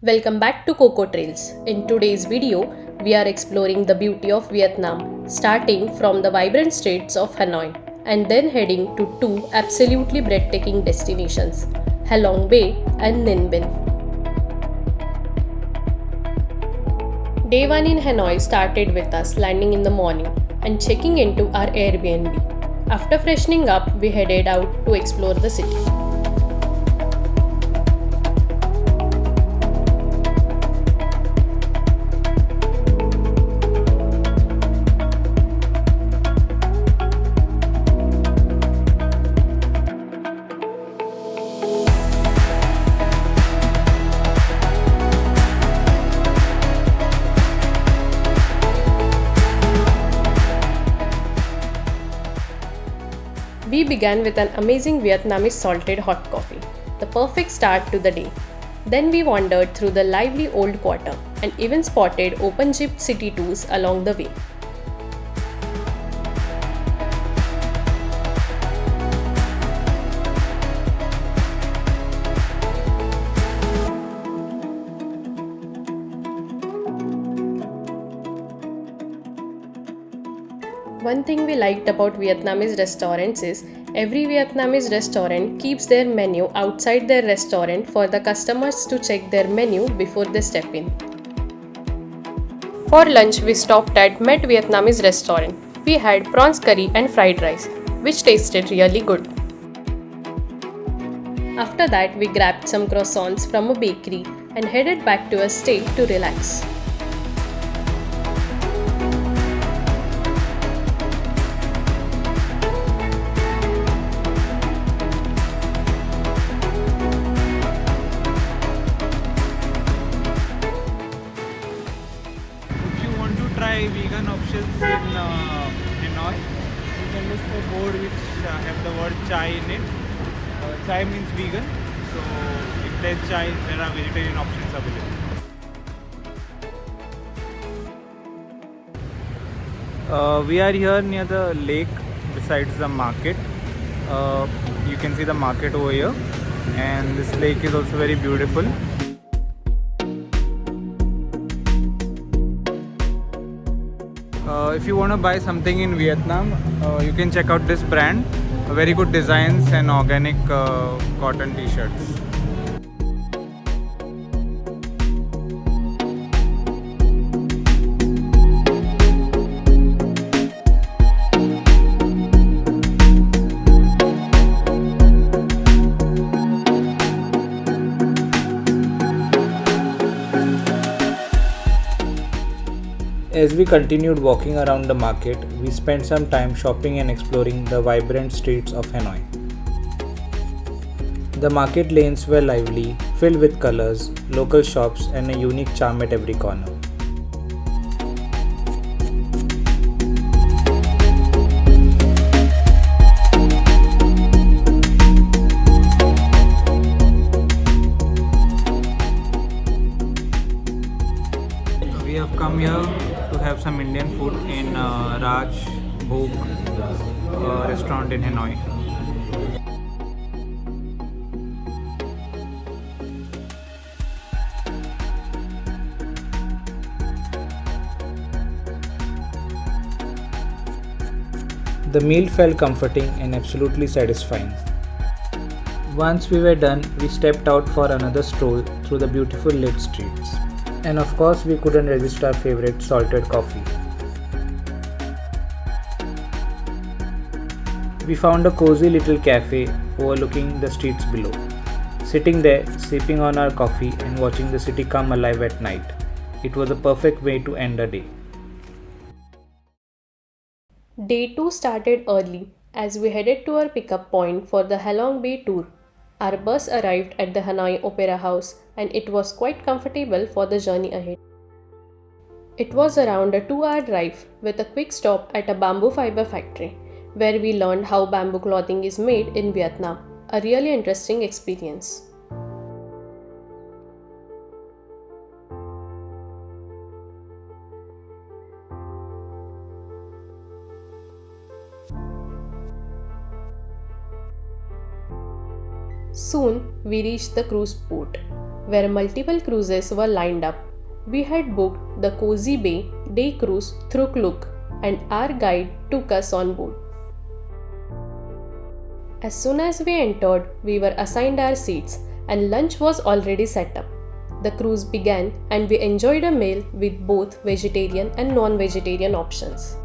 Welcome back to Coco Trails. In today's video, we are exploring the beauty of Vietnam, starting from the vibrant streets of Hanoi and then heading to two absolutely breathtaking destinations, Halong Bay and Ninh Binh. Day 1 in Hanoi started with us landing in the morning and checking into our Airbnb. After freshening up, we headed out to explore the city. We began with an amazing Vietnamese salted hot coffee, the perfect start to the day. Then we wandered through the lively old quarter and even spotted open jeep city tours along the way. One thing we liked about Vietnamese restaurants is every Vietnamese restaurant keeps their menu outside their restaurant for the customers to check their menu before they step in. For lunch, we stopped at Met Vietnamese restaurant. We had prawns curry and fried rice, which tasted really good. After that, we grabbed some croissants from a bakery and headed back to our stay to relax. Try vegan options in Hanoi. You can look for board which have the word chai in it. Chai means vegan, so if there's chai, there are vegetarian options available. We are here near the lake besides the market. You can see the market over here, and this lake is also very beautiful. If you want to buy something in Vietnam, you can check out this brand. Very good designs and organic cotton t-shirts. As we continued walking around the market, we spent some time shopping and exploring the vibrant streets of Hanoi. The market lanes were lively, filled with colors, local shops, and a unique charm at every corner. We have come here to have some Indian food in Raj Bhog restaurant in Hanoi. The meal felt comforting and absolutely satisfying. Once we were done, we stepped out for another stroll through the beautiful lit streets. And of course, we couldn't resist our favorite salted coffee. We found a cozy little cafe overlooking the streets below. Sitting there, sipping on our coffee and watching the city come alive at night. It was a perfect way to end a day. Day 2 started early as we headed to our pickup point for the Halong Bay tour. Our bus arrived at the Hanoi Opera House and it was quite comfortable for the journey ahead. It was around a 2-hour drive with a quick stop at a bamboo fiber factory where we learned how bamboo clothing is made in Vietnam, a really interesting experience. Soon we reached the cruise port, where multiple cruises were lined up. We had booked the Cozy Bay day cruise through Klook, and our guide took us on board. As soon as we entered, we were assigned our seats, and lunch was already set up. The cruise began, and we enjoyed a meal with both vegetarian and non-vegetarian options.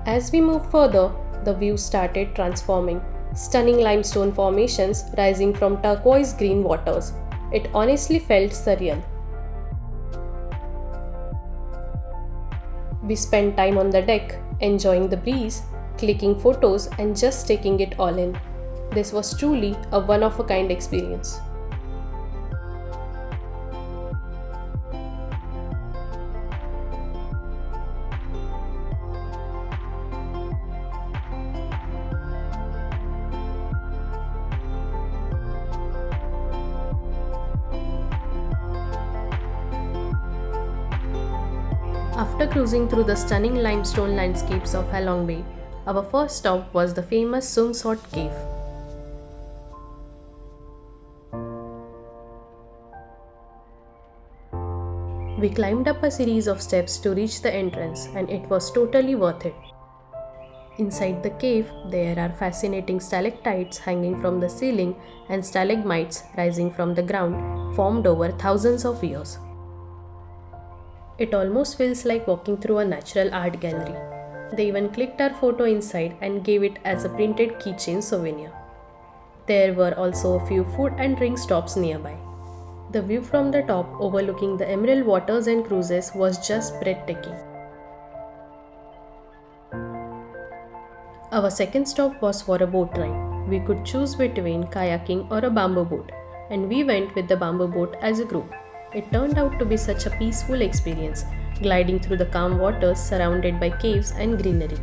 As we moved further, the view started transforming. Stunning limestone formations rising from turquoise green waters. It honestly felt surreal. We spent time on the deck, enjoying the breeze, clicking photos, and just taking it all in. This was truly a one-of-a-kind experience. After cruising through the stunning limestone landscapes of Halong Bay, our first stop was the famous Sung Sot Cave. We climbed up a series of steps to reach the entrance, and it was totally worth it. Inside the cave, there are fascinating stalactites hanging from the ceiling and stalagmites rising from the ground, formed over thousands of years. It almost feels like walking through a natural art gallery. They even clicked our photo inside and gave it as a printed keychain souvenir. There were also a few food and drink stops nearby. The view from the top overlooking the emerald waters and cruises was just breathtaking. Our second stop was for a boat ride. We could choose between kayaking or a bamboo boat, and we went with the bamboo boat as a group. It turned out to be such a peaceful experience, gliding through the calm waters surrounded by caves and greenery.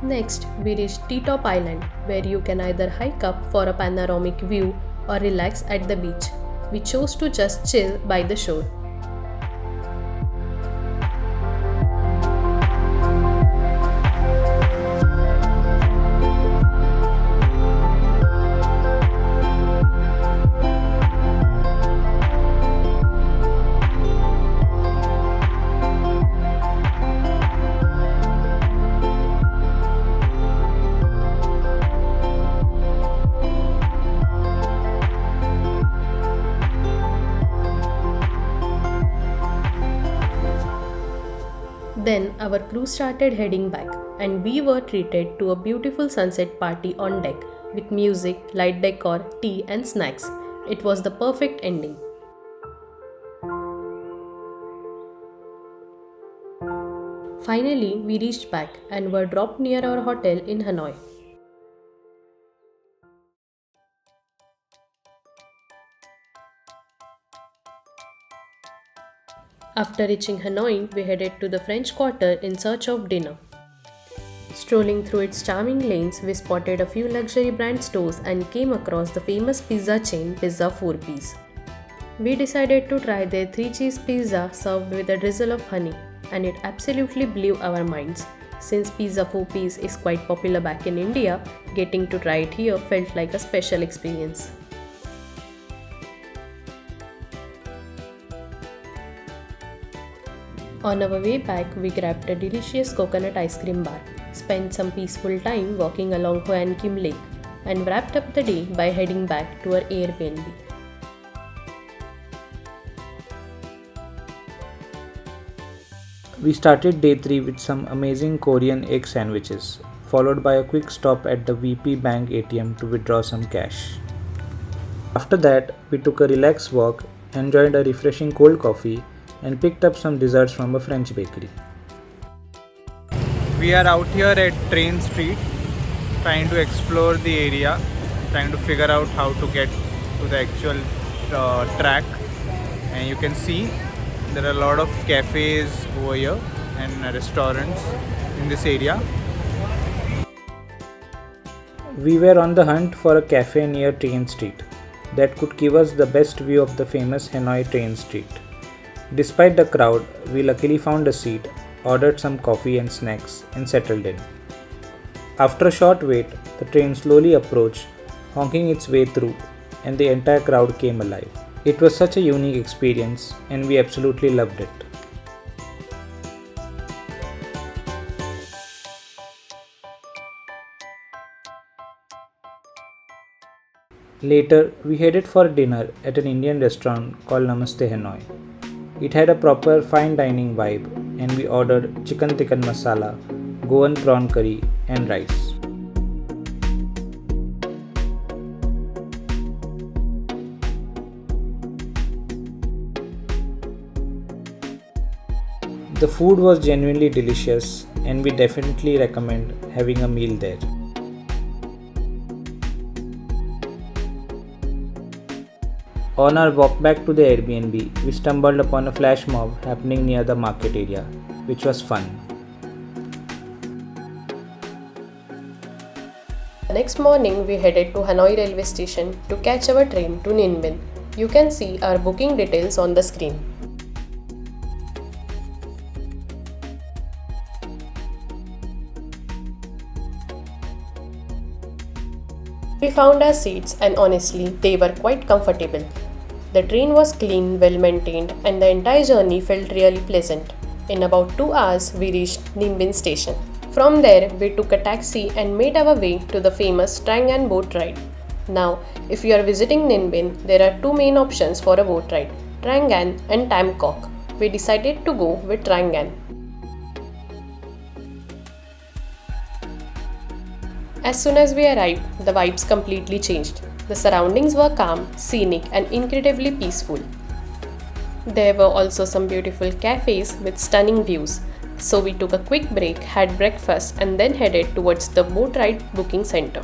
Next, we reached T-Top Island, where you can either hike up for a panoramic view or relax at the beach. We chose to just chill by the shore. Then our crew started heading back, and we were treated to a beautiful sunset party on deck with music, light decor, tea, and snacks. It was the perfect ending. Finally, we reached back and were dropped near our hotel in Hanoi. After reaching Hanoi, we headed to the French Quarter in search of dinner. Strolling through its charming lanes, we spotted a few luxury brand stores and came across the famous pizza chain Pizza 4Ps. We decided to try their 3-cheese pizza served with a drizzle of honey, and it absolutely blew our minds. Since Pizza 4Ps is quite popular back in India, getting to try it here felt like a special experience. On our way back, we grabbed a delicious coconut ice cream bar, spent some peaceful time walking along Hoan Kim Lake, and wrapped up the day by heading back to our Airbnb. We started day 3 with some amazing Korean egg sandwiches, followed by a quick stop at the VP Bank ATM to withdraw some cash. After that, we took a relaxed walk, enjoyed a refreshing cold coffee, and picked up some desserts from a French bakery. We are out here at Train Street, trying to explore the area. trying to figure out how to get to the actual track. And you can see there are a lot of cafes over here and restaurants in this area. We were on the hunt for a cafe near Train Street that could give us the best view of the famous Hanoi Train Street. Despite the crowd, we luckily found a seat, ordered some coffee and snacks, and settled in. After a short wait, the train slowly approached, honking its way through, and the entire crowd came alive. It was such a unique experience, and we absolutely loved it. Later, we headed for dinner at an Indian restaurant called Namaste Hanoi. It had a proper fine dining vibe, and we ordered chicken tikka masala, Goan prawn curry, and rice. The food was genuinely delicious, and we definitely recommend having a meal there. On our walk back to the Airbnb, we stumbled upon a flash mob happening near the market area, which was fun. The next morning, we headed to Hanoi railway station to catch our train to Ninh Binh. You can see our booking details on the screen. We found our seats and honestly, they were quite comfortable. The train was clean, well maintained, and the entire journey felt really pleasant. In about 2 hours, we reached Ninh Binh station. From there, we took a taxi and made our way to the famous Trang boat ride. Now, if you are visiting Ninh Binh, there are two main options for a boat ride, Trang and Tam Kok. We decided to go with Trang. As soon as we arrived, the vibes completely changed. The surroundings were calm, scenic, and incredibly peaceful. There were also some beautiful cafes with stunning views. So we took a quick break, had breakfast, and then headed towards the boat ride booking center.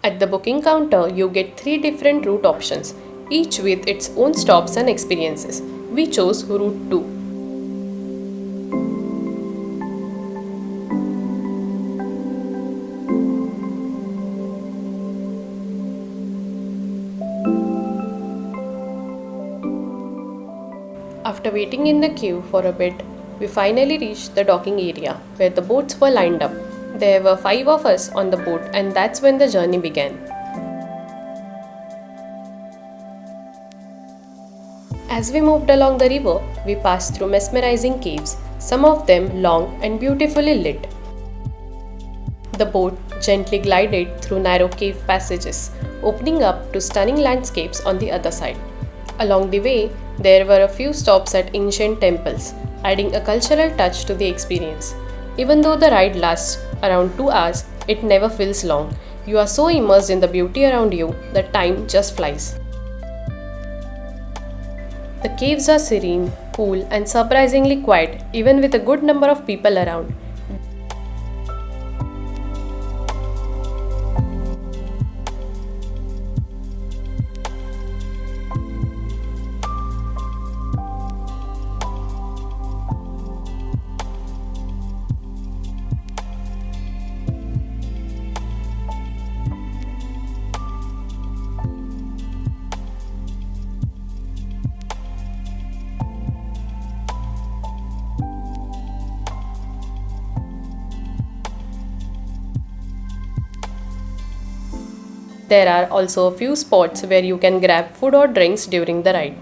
At the booking counter, you get 3 different route options, each with its own stops and experiences. We chose route 2. After waiting in the queue for a bit, we finally reached the docking area where the boats were lined up. There were 5 of us on the boat, and that's when the journey began. As we moved along the river, we passed through mesmerizing caves, some of them long and beautifully lit. The boat gently glided through narrow cave passages, opening up to stunning landscapes on the other side. Along the way, there were a few stops at ancient temples, adding a cultural touch to the experience. Even though the ride lasts around 2 hours, it never feels long. You are so immersed in the beauty around you that time just flies. The caves are serene, cool, and surprisingly quiet, even with a good number of people around. There are also a few spots where you can grab food or drinks during the ride.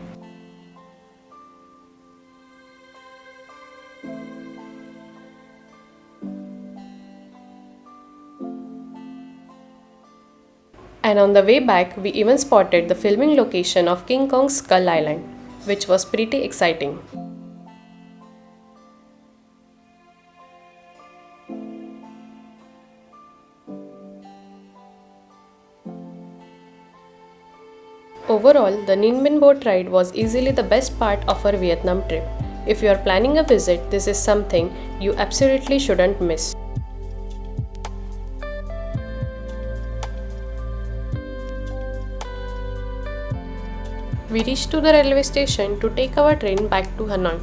And on the way back, we even spotted the filming location of King Kong's Skull Island, which was pretty exciting. Overall, the Ninh Binh boat ride was easily the best part of our Vietnam trip. If you are planning a visit, this is something you absolutely shouldn't miss. We reached to the railway station to take our train back to Hanoi.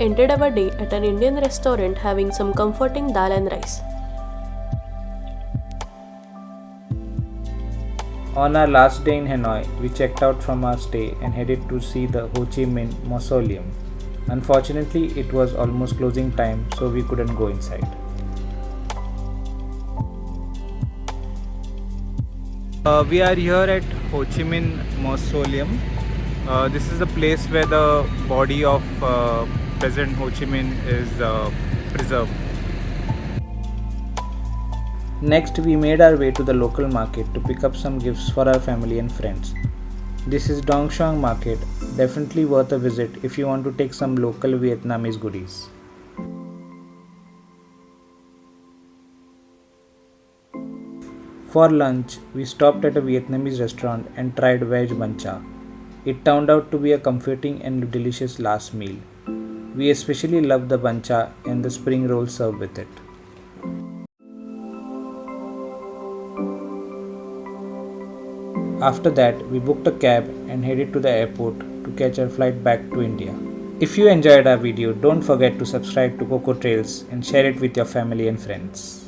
Ended our day at an Indian restaurant having some comforting dal and rice. On our last day in Hanoi, we checked out from our stay and headed to see the Ho Chi Minh Mausoleum. Unfortunately, it was almost closing time, so we couldn't go inside. We are here at Ho Chi Minh Mausoleum. This is the place where the body of President Ho Chi Minh is preserved. Next, we made our way to the local market to pick up some gifts for our family and friends. This is Dong Xuang Market, definitely worth a visit if you want to take some local Vietnamese goodies. For lunch, we stopped at a Vietnamese restaurant and tried veg bánh cha. It turned out to be a comforting and delicious last meal. We especially loved the bánh cha and the spring rolls served with it. After that, we booked a cab and headed to the airport to catch our flight back to India. If you enjoyed our video, don't forget to subscribe to Coco Trails and share it with your family and friends.